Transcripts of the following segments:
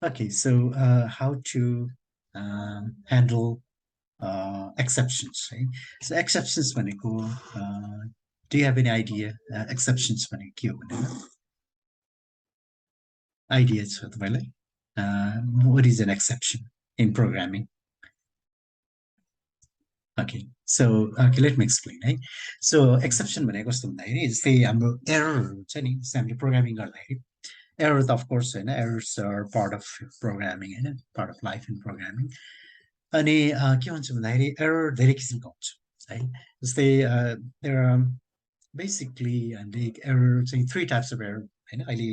Okay, so how to handle exceptions, right? So exceptions भनेको do you have any idea exceptions भनेको के हो भनेर idea छ तपाईलाई what is an exception in programming? Okay, so okay, let me explain, right? So exception भनेको कस्तो भन्दाखेरि जस्तै हाम्रो एररहरु हुन्छ नि जस्तै हामीले प्रोग्रामिङ गर्दाखेरि error त of course हैन errors are part of programming हैन part of life in programming अनि के हुन्छ भन्दाखेरि error धेरै किसिमको हुन्छ है जस्तै there are basically the error चाहिँ three types of error हैन अहिले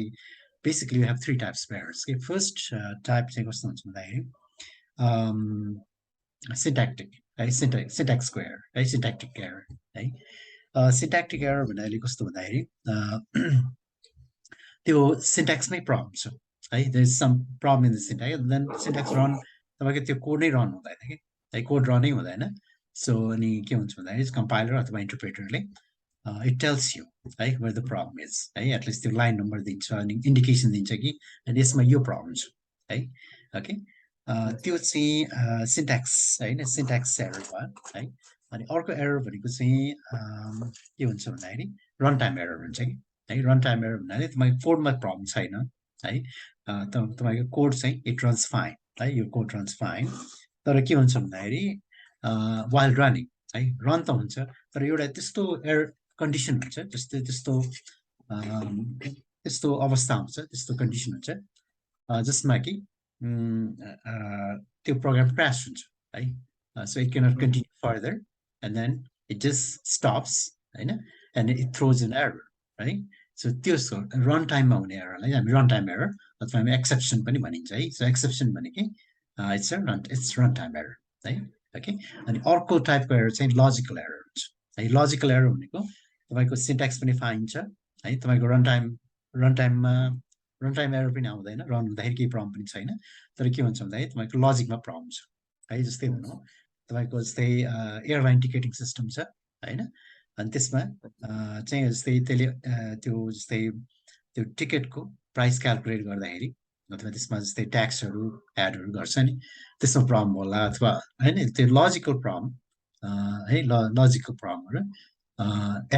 basically we have three types of errors. Okay, first type चाहिँ कस्तो हुन्छ भन्दाखेरि syntactic है syntax square है syntactic error है syntactic error भन्नाले कस्तो भन्दाखेरि त्यो सिन्ट्याक्समै प्रब्लम छ है there is some problem in the syntax then syntax run तपाईको त्यो कोड नै रन हुँदैन के है कोड रनै हुँदैन सो अनि के हुन्छ भन्दाखेरि कम्पाइलर अथवा इन्टरप्रेटरले इट टेल्स यु है वेयर द प्रब्लम इज है एटलिस्ट त्यो लाइन नम्बर दिन्छ अनि इन्डिकेसन दिन्छ कि अनि यसमा यो प्रब्लम छ है ओके त्यो चाहिँ सिन्ट्याक्स हैन सिन्ट्याक्स एरर भयो है अनि अर्को एरर भनेको चाहिँ के हुन्छ भन्दाखेरि रन टाइम एरर हुन्छ कि है रन टाइम एरर भन्नाले तपाईको कोडमा प्रब्लम छैन है तपाईको कोड चाहिँ इट रन्स फाइन है यो कोड रन्स फाइन तर के हुन्छ भन्दाखेरि वाइल रनिङ है रन त हुन्छ तर एउटा त्यस्तो एरर कन्डिसन हुन्छ त्यस्तो अवस्था हुन्छ त्यस्तो कन्डिसन हुन्छ जसमा कि त्यो प्रोग्राम क्रास हुन्छ है so it can't continue further and then it just stops हैन and it throws an error है सो त्यो रन टाइममा हुने एररलाई हामी रन टाइम एरर अथवा हामी एक्सेप्सन पनि भनिन्छ है सो एक्सेप्सन भनेकै इट्स रन टाइम एरर है ओके अनि अर्को टाइपको एरर चाहिँ लजिकल एरर हुन्छ है लजिकल एरर भनेको तपाईको सिन्ट्याक्स पनि फाइन छ है तपाईको रन टाइम एरर पनि आउँदैन रन हुँदाखेरि केही प्रब्लम पनि छैन तर के हुन्छ भन्दाखेरि तपाईको लजिकमा प्रब्लम छ है जस्तै भनौँ तपाईको जस्तै एयरलाइन टिकटिङ सिस्टम छ हैन अनि त्यसमा चाहिँ जस्तै त्यसले त्यो जस्तै त्यो टिकटको प्राइस क्याल्कुलेट गर्दाखेरि अथवा त्यसमा जस्तै ट्याक्सहरू एडहरू गर्छ नि त्यसमा प्रब्लम होला अथवा हैन त्यो लजिकल प्रब्लम है लजिकल प्रब्लमहरू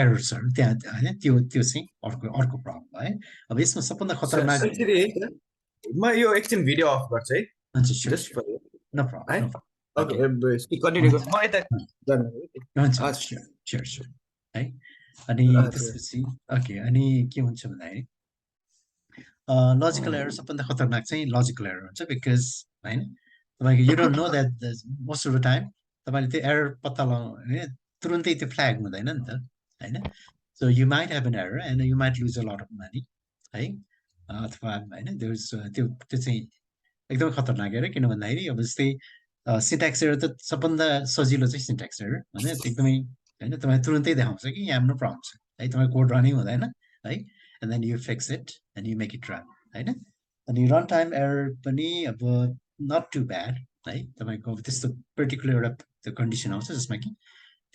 एरर्सहरू त्यहाँ हैन त्यो चाहिँ अर्को प्रब्लम है अब यसमा सबभन्दा खतरनाक म यो एकछिन भिडियो अफ गर्छु है हुन्छ just for no problem okay continue गर्छु म यता हुन्छ स्योर है अनि त्यसपछि ओके अनि के हुन्छ भन्दाखेरि लजिकल एरर सबभन्दा खतरनाक चाहिँ लजिकल एरर हुन्छ बिकज हैन तपाईको you don't know that most of the time तपाईले त्यो एरर पत्ता लगाउनु तुरुन्तै त्यो फ्ल्याग हुँदैन नि त हैन so you might have an error and you might lose a lot of money है अथवा हैन त्यो चाहिँ एकदमै खतरनाक एरर किन भन्दाखेरि अब जस्तै सिन्ट्याक्स एरर त सबभन्दा सजिलो चाहिँ सिन्ट्याक्स एरर हैन एकदमै हैन तपाईँ तुरुन्तै देखाउँछ कि यहाँ नो प्रब्लम छ है तपाईँ कोड रनै हुँदैन है and then you fix it and you make it run हैन अनि रन टाइम एरर पनि अब not too bad है तपाईको त्यस्तो पर्टिकुलर एउटा त्यो कन्डिसन आउँछ जसमा कि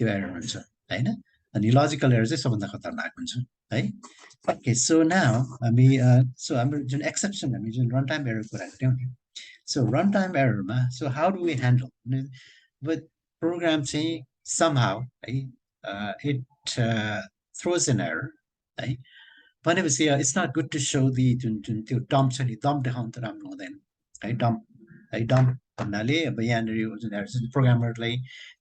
त्यो एरर हुन्छ हैन अनि लजिकल एरर चाहिँ सबभन्दा खतरनाक हुन्छ है ओके सो नाउ हामी सो हाम्रो जुन एक्सेप्सन हामी जुन रन टाइम एरर कुरा गऱ्यौँ नि सो रन टाइम एररमा so how do we handle with program चाहिँ somehow है it throws an error है भनेपछि it's not good to show the जुन त्यो डम्प छ नि डम्प देखाउनु त राम्रो हुँदैन है डम्प भन्नाले अब यहाँनिर जुन एरर छ प्रोग्रामरलाई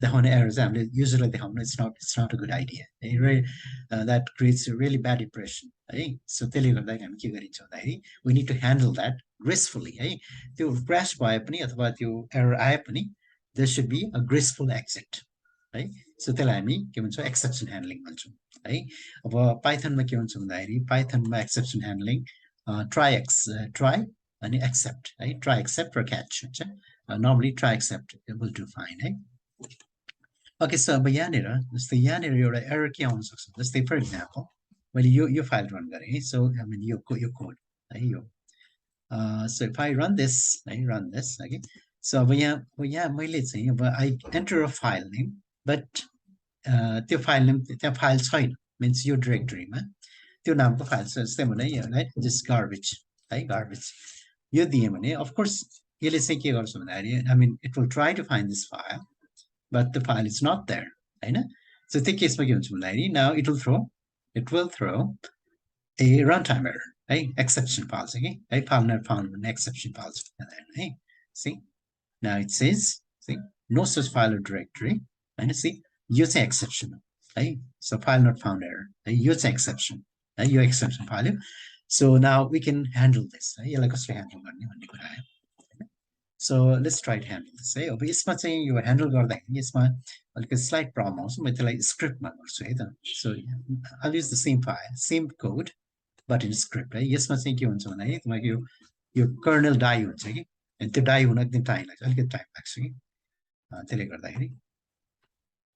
देखाउने एरर चाहिँ हामीले युजरलाई देखाउनु it's not a good idea है that creates really bad impression है सो त्यसले गर्दा हामी के गरिन्छ भन्दाखेरि we need to handle that gracefully है त्यो क्रास भए पनि अथवा त्यो एरर आए पनि there should be a graceful exit है सो त्यसलाई हामी के भन्छौँ एक्सेप्सन ह्यान्डलिङ भन्छौँ है अब पाइथनमा के हुन्छ भन्दाखेरि पाइथनमा एक्सेप्सन ह्यान्डलिङ ट्राई अनि एक्सेप्ट है ट्राई एक्सेप्ट र क्याच हुन्छ normally try except will do fine है ओके सो अब यहाँनिर जस्तै यहाँनिर एउटा एरर के आउन सक्छ जस्तै फर इक्जाम्पल मैले यो फाइल रन गरेँ है सो आई मिन यो कोड है यो so if I run this है सो अब यहाँ मैले चाहिँ अब I enter a file name but त्यो फाइल नेम त्यहाँ फाइल छैन मिन्स यो डिरेक्टरीमा त्यो नामको फाइल छ जस्तै भने है जस्ट गार्बेज है गार्बेज यो दिएँ भने of course यसले चाहिँ के गर्छ भन्दाखेरि I mean it will try to find this file but the file is not there हैन so त्यो केसमा के हुन्छ भन्दाखेरि now it will throw a runtime error है exception file चाहिँ के है file not found भन्ने exception file है see now it says see no such file or directory हैन see यो चाहिँ exception है so file not found error है यो चाहिँ exception है यो exception file so now we can handle this है यसलाई कसरी handle गर्ने भन्ने कुरा आयो so let's try to handle this है अब यसमा चाहिँ यो handle गर्दाखेरि यसमा अलिकति slight problem आउँछ म त्यसलाई scriptमा गर्छु है त so I'll use the same file same code but in script है यसमा चाहिँ के हुन्छ भन्दाखेरि तपाईँको यो कर्नल डाई हुन्छ कि अनि त्यो डाई हुन एकदम टाइम लाग्छ अलिकति टाइम लाग्छ कि त्यसले गर्दाखेरि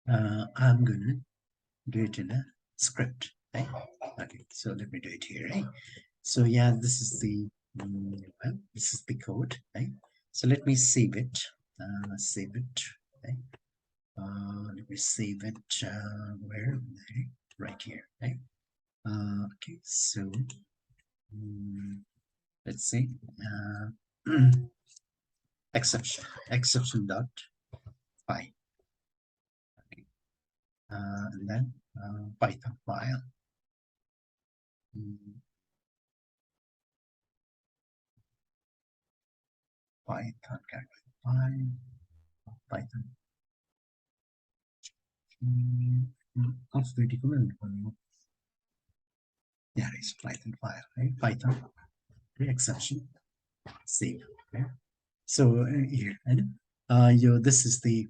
I'm gonna do it in a script right? Okay, so let me do it here right? So yeah, this is the well, this is the code right? So let me save it right? Let me save it where right here right? Okay, so let's see exception dot py and then Python file Python file Python yeah, it's Python file right? Python exception save okay? So here and this is the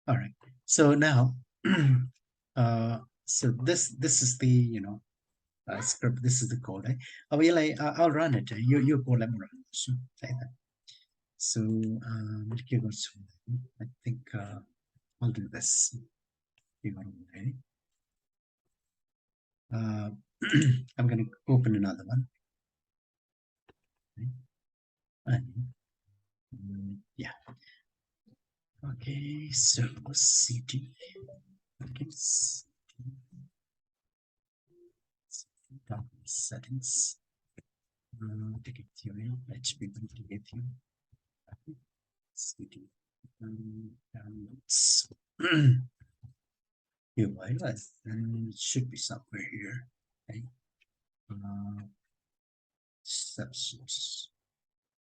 all right so now so this is the script this is the code right? I'll run it you code I'm run so so I think I'll do this I'm going to open another one and, yeah okay so cd okay settings ticket theory hp ticket theory cd downloads here and it should be somewhere here okay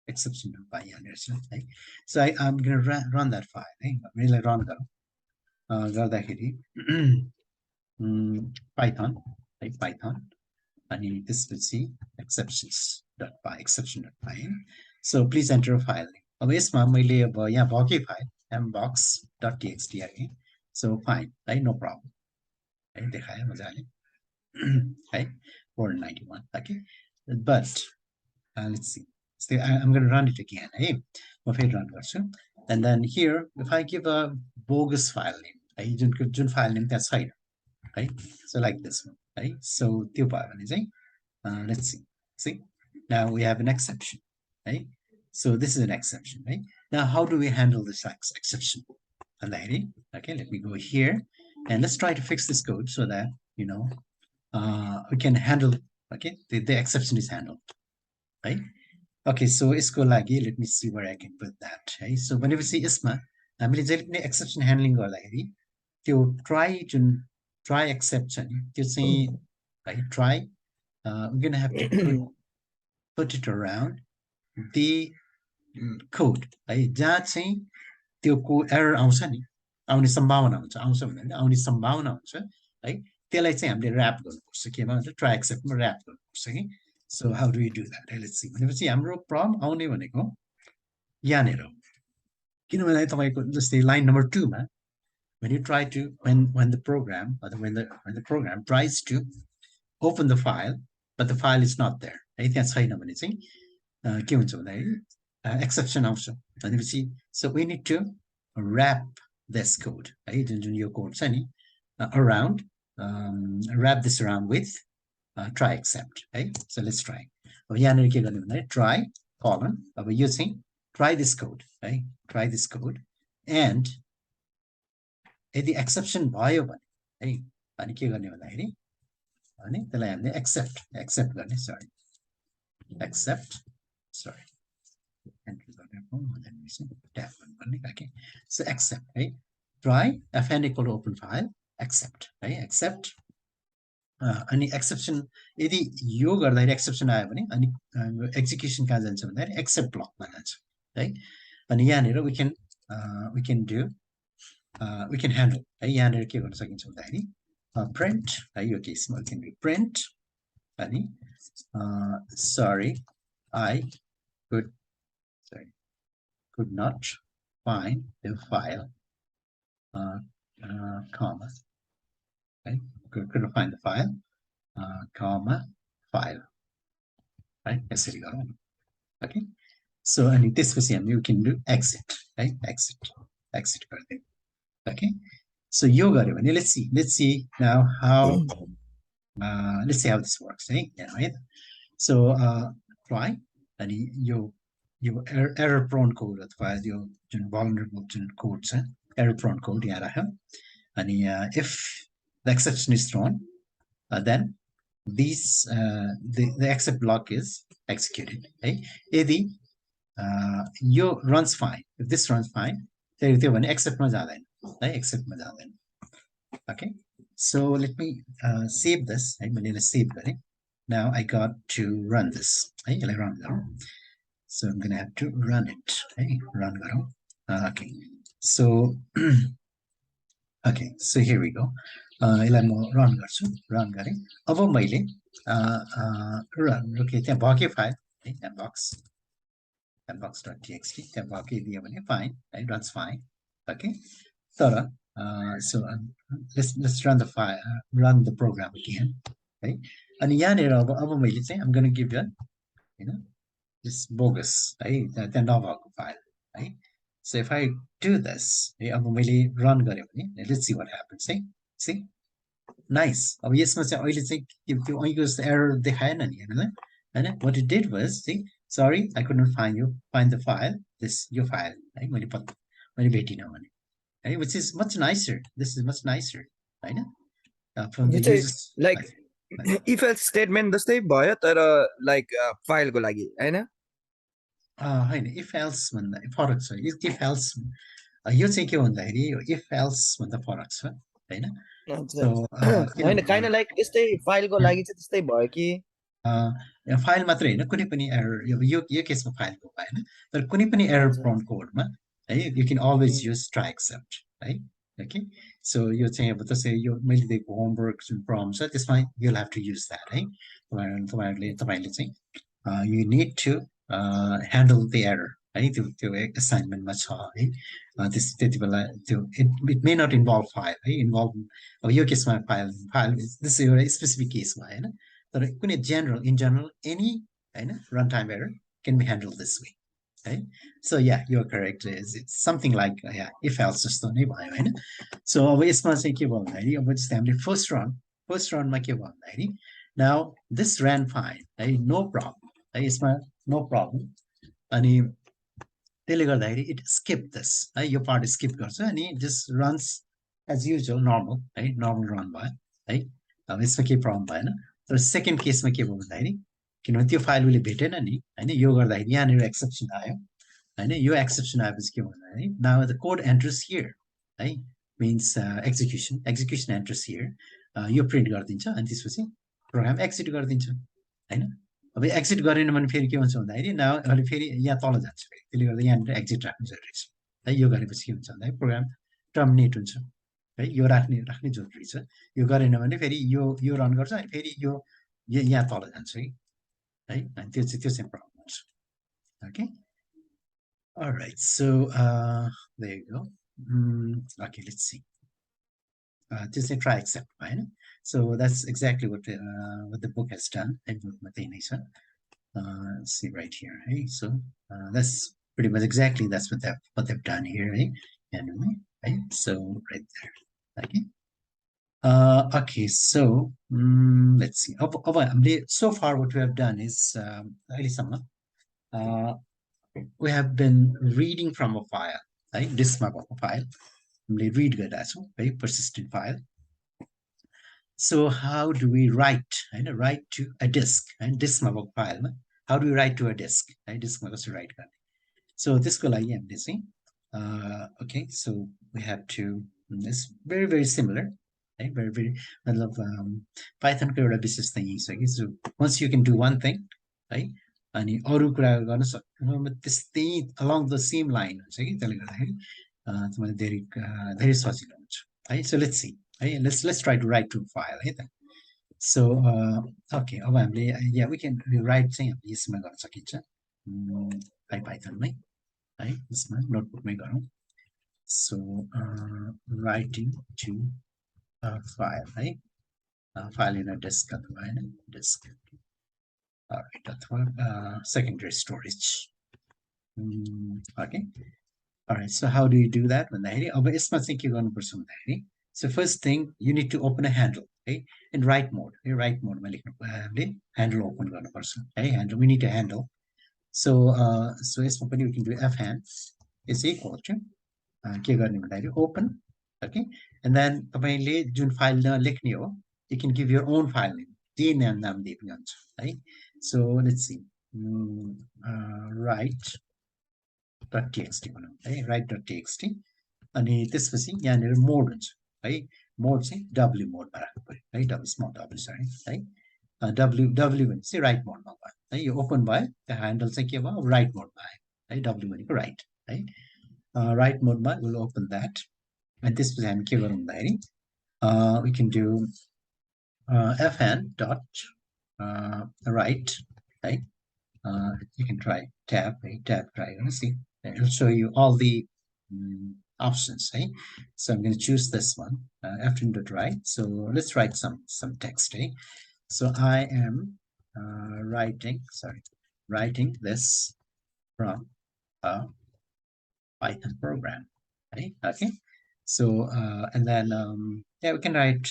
exception by right? So I'm going to run that file really run Python right? Python and this will see exceptions.py exception.py so please enter a file अब यसमा मैले अब यहाँ भकै file mbox.txt आए so fine right no problem है देखायो मजाले है 491 okay but let's see so I'm going to run it again hey run and then here if I give a bogus file name जुन file name त्यहाँ छैन right so like this one right so त्यो भयो भने चाहिँ let's see now we have an exception right so this is an exception right now how do we handle this exception okay let me go here and let's try to fix this code so that we can handle okay the exception is handled right okay so यसको लागि let me see where I can put that right so whenever see यसमा हामीले जहिले पनि exception handling गर्दाखेरि त्यो try exception त्यो चाहिँ right try we're going to have to put it around the code है जहाँ चाहिँ त्यो error आउँछ नि आउने सम्भावना हुन्छ आउँछ भन्दा आउने सम्भावना हुन्छ है त्यसलाई चाहिँ हामीले र्याप गर्नुपर्छ केमा भन्छ ट्राई एक्सेप्टमा र्याप गर्नुपर्छ कि so how do we do that let's see भनेपछि हाम्रो प्रब्लम आउने भनेको यहाँनिर हो किनभने तपाईको जस्तै लाइन नम्बर 2 मा when you try to when the program or when the program tries to open the file but the file is not there है त्यहाँ छैन भने चाहिँ के हुन्छ भन्दाखेरि exception आउँछ भनेपछि so we need to wrap this code है जुन यो कोड छ नि around wrap this around with try except right so let's try अब यहाँनिर के गर्ने भन्दाखेरि try colon अब यो चाहिँ try this code right try this code and यदि exception भयो भने है अनि के गर्ने भन्दाखेरि अनि त्यसलाई हामीले accept गर्ने sorry accept, sorry, enter then we see tab okay. So accept, right? Try fn equal to open file, accept, right? Accept. अनि एक्सेप्सन यदि यो गर्दाखेरि एक्सेप्सन आयो भने अनि एक्जिक्युसन कहाँ जान्छ भन्दाखेरि एक्सेप्ट ब्लकमा जान्छ है अनि यहाँनिर we can do we can handle है यहाँनिर के गर्न सकिन्छ भन्दाखेरि प्रिन्ट है यो केसमा वी क्यान डु प्रिन्ट अनि sorry I could not find the file comma right couldn't find the file comma file right यसरी गरौँ okay so अनि त्यसपछि हामी you can do exit right exit गरिदिउँ okay so यो गर्यो भने let's see now how let's see how this works right so try अनि यो error prone code अथवा यो जुन vulnerable जुन code छ error prone code यहाँ राख्यौँ अनि if the exception is thrown then these the accept block is executed है यदि यो runs fine if this runs fine त्यो भने accept मा जाँदैन है accept मा जाँदैन okay so let me save this है मैले यसलाई save गरेँ now I got to run this है यसलाई run गरौँ so I'm gonna have to run it है run गरौँ okay so okay so here we go यसलाई म रन गर्छु रन गरेँ अब मैले ओके त्यहाँ भके फाइल है त्यहाँ box.txt त्यहाँ भके दियो भने फाइन है रन्स फाइन ओके तर so let's run the file run the program again है अनि यहाँनिर अब मैले चाहिँ I'm going to give you हैन this bogus है त्यहाँ नभएको फाइल है so if I do this है अब मैले रन गरेँ भने let's see what happens है see nice अब यसमा चाहिँ अहिले चाहिँ त्यो अहिलेको जस्तो एरर देखाएन नि हैन what it did was see sorry I couldn't find the file this your file है मैले भेटिनँ भने है which is much nicer this is much nicer हैन from the users like if else statement जस्तै भयो तर like फाइलको लागि हैन हैन if else भन्दा फरक छ if else यो चाहिँ के भन्दाखेरि if else भन्दा फरक छ हैन so हैन kind of like यस्तै फाइलको लागि चाहिँ त्यस्तै भयो कि फाइल मात्रै हैन कुनै पनि एरर यो केसमा फाइलको भएन तर कुनै पनि एरर प्रोन कोडमा है you can always use try except है ओके सो यो चाहिँ अब त्यसै यो मैले दिएको होमवर्क जुन प्रब्लम छ त्यसमा you have to use that है तपाईँले चाहिँ you need to handle the error है त्यो एसाइनमेन्टमा छ है त्यति बेला त्यो it may not involve file है इन्भल्भ अब यो केसमा फाइल दिस एउटा स्पेसिफिक केस भयो होइन तर कुनै इन जनरल एनी हैन run time error can be handle this way है सो या यो करेक्ट इट्स समथिङ लाइक या इफ एल्स जस्तो नै भयो होइन सो अब यसमा चाहिँ के भयो भन्दाखेरि अब जस्तै हामीले फर्स्ट रनमा के भयो भन्दाखेरि नाउ दिस ऱ्यान फाइन है नो प्रब्लम है यसमा नो प्रब्लम अनि त्यसले गर्दाखेरि इट स्किप दिस है यो पार्ट स्किप गर्छ अनि just runs as usual normal है नर्मल रन भयो है अब यसमा केही प्रब्लम भएन तर सेकेन्ड केसमा के भयो भन्दाखेरि किनभने त्यो फाइल उसले भेटेन नि होइन यो गर्दाखेरि यहाँनिर एक्सेप्सन आयो होइन यो एक्सेप्सन आएपछि के भन्दाखेरि now the code interest here है मिन्स एक्जिक्युसन एन्ट्रेस हियर यो प्रिन्ट गरिदिन्छ अनि त्यसपछि प्रोग्राम एक्जिट गरिदिन्छ होइन अब एक्जिट गरेन भने फेरि के हुन्छ भन्दाखेरि नाउ अहिले फेरि यहाँ तल जान्छ फेरि त्यसले गर्दा यहाँनिर एक्जिट राख्नु जरुरी छ है यो गरेपछि के हुन्छ भन्दाखेरि प्रोग्राम टर्मिनेट हुन्छ है यो राख्ने जरुरी छ यो गरेन भने फेरि यो रन गर्छ अनि फेरि यो यहाँ तल जान्छ है अनि त्यो चाहिँ प्रब्लम हुन्छ okay alright so there you go okay let's see त्यो चाहिँ try accept होइन so that's exactly what the book has done and bookमा त्यही नै छ see right here hey so that's pretty much exactly that's what they've done here right so right there okay okay so let's see so far what we have done is we have been reading from a file right diskमा भएको file हामीले read गरिरहेका छौँ है persistent file so how do we write to a disk and diskमा भएको फाइलमा how do you write to a disk? Right? Disk मा कसरी write गर्ने? So त्यसको लागि हामीले चाहिँ okay, so we have to, it's very similar, right? Very मतलब Python को एउटा विशेषता यही छ कि, so once you can do one thing, right? अनि अरू कुरा गर्न सक्नु त्यस्तै along the same line हुन्छ कि, त्यसले गर्दाखेरि तपाईँले धेरै सजिलो हुन्छ है. So let's see, है, let's try to write to a file है त. So okay, अब हामीले yeah we can write चाहिँ हामीले यसमा गर्न सकिन्छ Python मै है, यसमा नोटबुकमै गरौँ. So writing to a file है, file in a disk अथवा हैन disk, alright, अथवा secondary storage. Okay, alright, so how do you do that भन्दाखेरि अब यसमा चाहिँ के गर्नुपर्छ भन्दाखेरि, so first thing you need to open a handle, okay, in write mode. Write mode मा लेख्नु हामीले handle open गर्नुपर्छ है, handle, we need a handle. So so यसमा पनि we can do f hand is equal to के गर्ने भन्दाखेरि open, okay, and then तपाईले जुन फाइल लेख्ने हो, you can give your own file name, जे नाम दिए पनि हुन्छ है. So let's see, write.txt भनौँ है, write.txt, अनि त्यसपछि यहाँनिर मोड हुन्छ है, मोड चाहिँ w मोडमा राख्नु पर्यो है, w स्मल w सरी है, w भनेपछि राइट मोडमा भयो है, यो ओपन भयो, त्यो ह्यान्डल चाहिँ के भयो, राइट मोडमा आयो है, w भनेको राइट है, राइट मोडमा विल ओपन द्याट. अनि त्यसपछि हामी के गरौँ भन्दाखेरि we can do fn dot write है, you can try tab, try, see, it'll show you all the options, right? So I'm going to choose this one, fn.write. So let's write some text, right? So I am writing this from a Python program, right? Okay, so and then yeah, we can write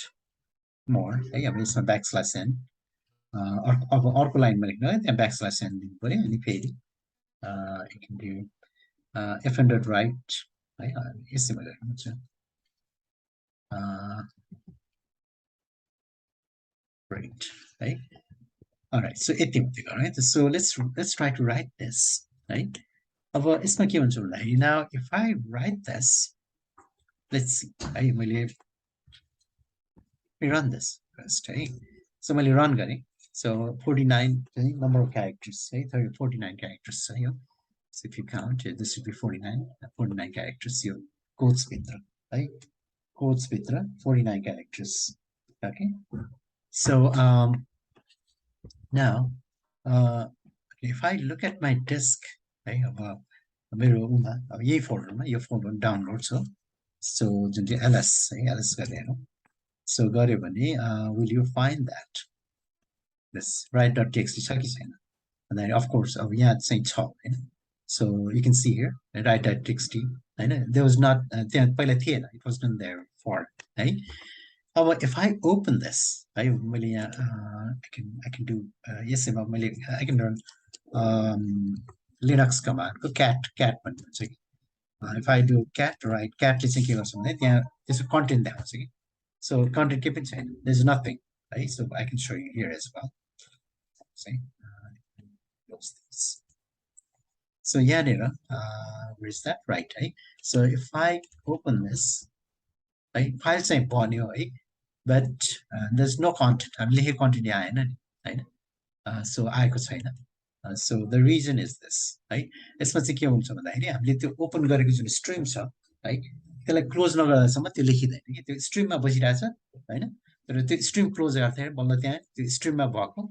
more, okay? I mean, some backslash n, अर्को लाइनमा लेख्नु है, त्यहाँ backslash n दिनु पर्यो, अनि फेरि you can do fn.write है, यसैमा गर्नुहुन्छ. Great, right? All right, so यति मात्रै गरौँ है. So let's try to write this, right? अब यसमा के हुन्छ भन्दाखेरि, now if I write this, let's see है, मैले run this first है. So मैले run गरेँ, so 49 number of characters है, 49 characters छ यो. So if you count, this should be 49 characters, यो quotes भित्र है, quotes भित्र 49 characters. Okay, so now if I look at my disk है, अब मेरो उमा अब यही फोल्डरमा, यो फोल्डर डाउनलोड छ, so जुन चाहिँ ls है, ls गर्ने हेरौँ. So गर्यो भने will you find that this write.txt छ कि छैन भन्दाखेरि, of course अब यहाँ चाहिँ छ हैन. So you can see here write.txt हैन, there was not त्यहाँ पहिला थिएन, it wasn't there before है. अब if I open this है, मैले यहाँ I can do यसैमा मैले I can run Linux command को cat भन्ने हुन्छ कि, if I do cat write, cat ले चाहिँ के गर्छ भने त्यहाँ त्यसको कन्टेन्ट देखाउँछ कि, so content के पनि छैन, there's nothing है. So I can show you here as well. See, close this. So यहाँनिर where is that, right है. So if I open this है, फाइल चाहिँ बन्यो है, but there's no content, हामी लेखेको कन्टेन्ट यहाँ आएन नि हैन, so आएको छैन. So the reason is this है, यसमा चाहिँ के हुन्छ भन्दाखेरि हामीले त्यो ओपन गरेको जुन स्ट्रिम छ है, त्यसलाई क्लोज नगर्दासम्म त्यो लेखिदैन कि, त्यो स्ट्रिममा बसिरहेछ हैन, तर त्यो स्ट्रिम क्लोज गर्दाखेरि बल्ल त्यहाँ त्यो स्ट्रिममा भएको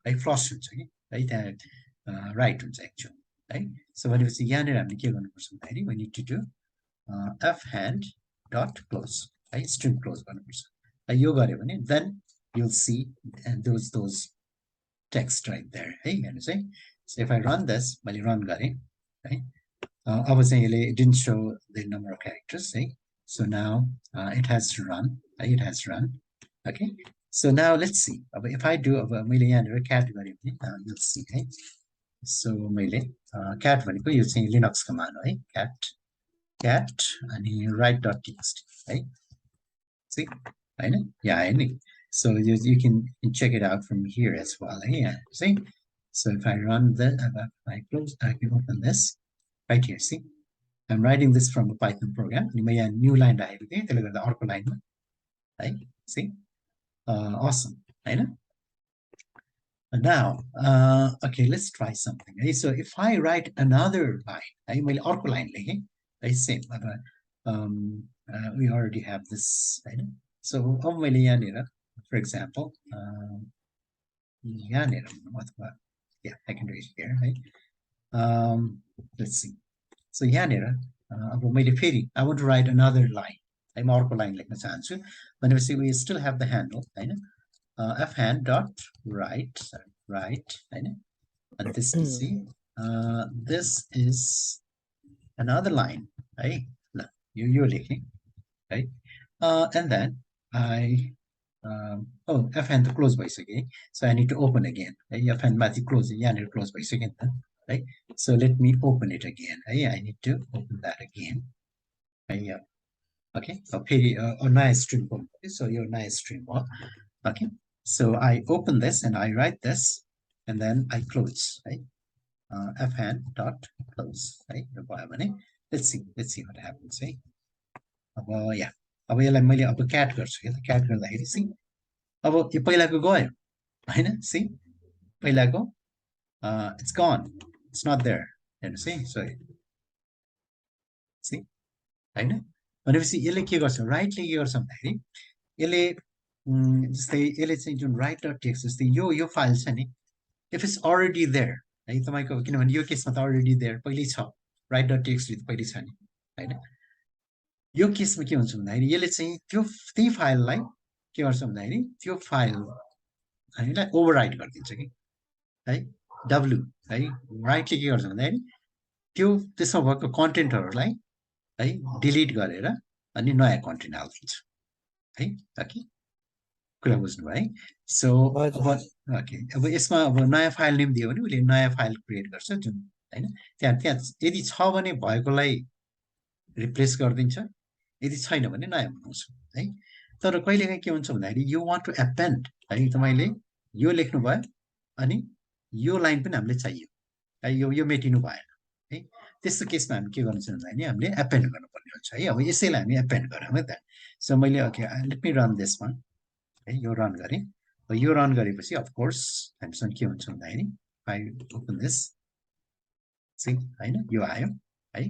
है फ्लस हुन्छ कि है, त्यहाँ राइट हुन्छ एक्चुअल है. सो भनेपछि यहाँनिर हामीले के गर्नुपर्छ भन्दाखेरि we need to do fhand dot close है, स्ट्रिम क्लोज गर्नुपर्छ. यो गर्यो भने then you'll see and those text right there है, हेर्नुस् है. So if I run this, मैले रन गरेँ है, अब चाहिँ यसले it didn't show the number of characters है. So now it has to run है, it has run. Okay, so now let's see, अब if I do, अब मैले यहाँनिर cat गरेँ भने you'll see है. So मैले cat भनेको यो चाहिँ लिनक्स कमान्ड हो है, cat अनि write.txt है, see हैन, यहाँ आयो नि. So you can check it out from here as well है, see. So if I run the, if I close, I can open this right here. See, I'm writing this from a Python program. You may have new line राखेको थिएँ त्यसले गर्दा अर्को लाइनमा है. See, awesome. होइन? Now, okay, let's try something. Right? So if I write another line, है मैले अर्को line लेखेँ, है same. We already have this, right? So अब मैले यहाँनिर, for example, यहाँनिर अथवा, yeah, I can do it here, right? Let's see. So यहाँनिर अब मैले फेरि I want to write another line. है म अर्को line लेख्न चाहन्छु भनेपछि we still have the handle, होइन? fhand dot write, होइन? And this is another line, है? ल यो लेखेँ, right? And then I fhand close भइसक्यो, so I need to open again, है? fhand माथि close, यहाँनिर close भइसक्यो नि त, right? So let me open it again, है? I need to open that again, है? Okay, so फेरि नयाँ string खोल्नु पर्यो, so यो नयाँ string हो. Okay, so I open this and I write this and then I close, right? Fhand dot close, right? Let's see what happens, right? Yeah, अब यसलाई मैले अब cat गर्छु के, cat गर्दाखेरि see, अब यो पहिलाको गयो, होइन? See, पहिलाको it's gone, it's not there, हेर्नुहोस् है, so see, होइन? भनेपछि यसले के गर्छ, राइटले के गर्छ भन्दाखेरि यसले जस्तै यसले चाहिँ जुन write dot text जस्तै यो फाइल छ नि, if it's already there, है तपाईको, किनभने यो केसमा त already there पहिल्यै छ, write dot text पहिल्यै छ नि, हैन? यो केसमा के हुन्छ भन्दाखेरि यसले चाहिँ त्यही फाइललाई के गर्छ भन्दाखेरि त्यो फाइल हामीलाई ओभरराइट गरिदिन्छ कि, है? W, है? राइटले के गर्छ भन्दाखेरि त्यो त्यसमा भएको कन्टेन्टहरूलाई, है, डिलिट गरेर अनि नयाँ कन्टेन्ट हाल्दिन्छ, है? ओके, कुरा बुझ्नु है? सो अब ओके, अब यसमा अब नयाँ फाइल नेम दियो भने उसले नयाँ फाइल क्रिएट गर्छ जुन, हैन? त्यहाँ यदि छ भने भएकोलाई रिप्लेस गरिदिन्छ, यदि छैन भने नयाँ बनाउँछ, है? तर कहिलेकाहीँ के हुन्छ भन्दाखेरि यु वान्ट टु एपेन्ड, है? तपाईले यो लेख्नु भयो अनि यो लाइन पनि हामीले चाहियो, है? यो मेटिनु भएन, है? त्यस्तो केसमा हामी के गर्नु छ भन्दाखेरि हामीले एपेन्ड गर्नुपर्ने हुन्छ, है? अब यसैलाई हामी एपेन्ड गरौँ है त. सो मैले okay, let me run this one, है? यो रन गरेँ. यो रन गरेपछि अफ कोर्स हामीसँग के हुन्छ भन्दाखेरि आई ओपन दिस, सी, हैन? यो आयो, है?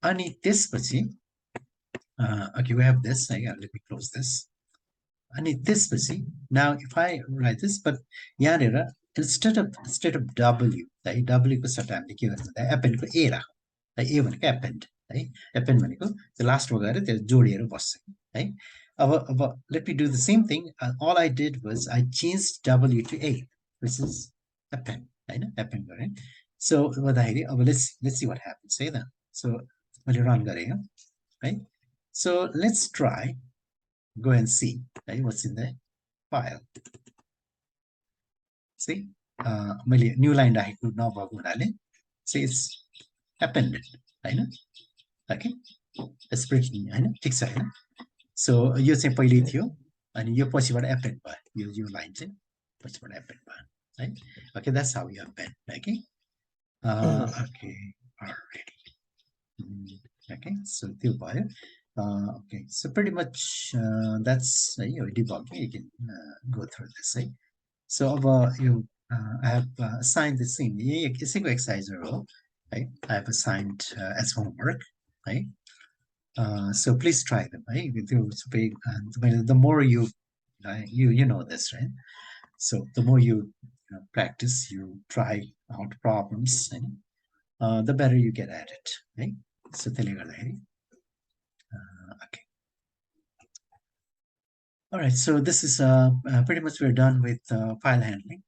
अनि त्यसपछि okay, we have this, let me close this. And त्यसपछि now if I write this, but यहाँनिर instead of W, है? W को सट्टा हामीले के गर्छ भन्दा append को A राखौँ, है? A भनेको append, है? Append भनेको त्यो लास्टमा गएर त्यो जोडिएर बस्छ, है? अब let me do the same thing. All I did was I changed W to A, which is append, हैन? Append गरेँ. So भन्दाखेरि अब let's see what happens, है त? So मैले रन गरेँ, है? So let's try, go and see, right, what's in the file. See, मैले new line राखेको नभएको हुनाले, see, it's appended, हैन? Okay, it's pretty, हैन? ठिक छ, हैन? So यो चाहिँ पहिल्यै थियो अनि यो पछिबाट append भयो, यो line चाहिँ पछिबाट append भयो, है? Okay, that's how you append, okay? Okay, already. Okay, so त्यो भयो. Okay, so pretty much that's debugging. You can go through this, right? So I have assigned this thing. Single exercise role, right? I have assigned as homework, right? So please try them, right? The more you know this, right? So the more you practice, you try out problems, right? The better you get at it, right? So okay. All right, so this is pretty much we're done with file handling.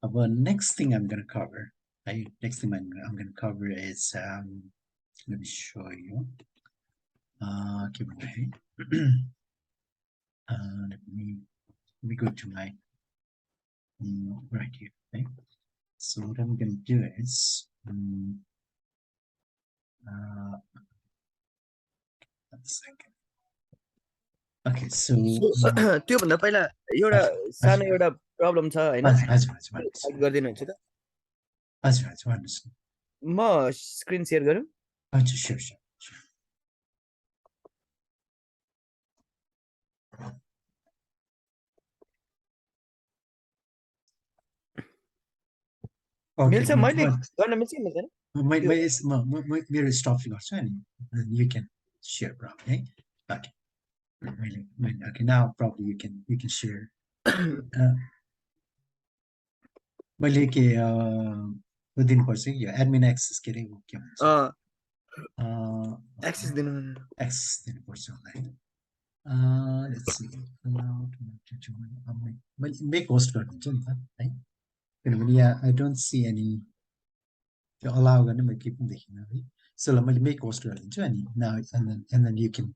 Well, next thing I'm going to cover, right? Next thing I'm going to cover is let me show you. Let me go to my right here. Okay? So what I'm going to do is one second. Okay, so त्यो भन्दा पहिला एउटा सानो एउटा problem छ होइन हजुर हजुर हजुर भन्नुहोस् साइड गरिदिनुहुन्छ त हजुर हजुर भन्नुहोस् म स्क्रिन सेयर गरौँ हजुर स्योर स्योर ओके मिल्छ मैले गर्न मिल्छ कि मिल्दैन त्यो मेरो स्टप गर्छु अनि यु क्यान सेयर प्रब्लम है ओके मैले okay now problem you can share मैले के दिनुपर्छ कि यो एडमिन एक्सेस के अरे के भन्छ एक्सेस दिनु एक्सेस दिनुपर्छ होला है let's see मैले मेक होस्ट गरिदिन्छु नि त है किनभने यहाँ आई डोन्ट सी एनी त्यो अलाउ गर्ने मैले केही पनि देखिनँ है सो ल मैले मेक होस्ट गरिदिन्छु अनि एन्ड देन यु क्यान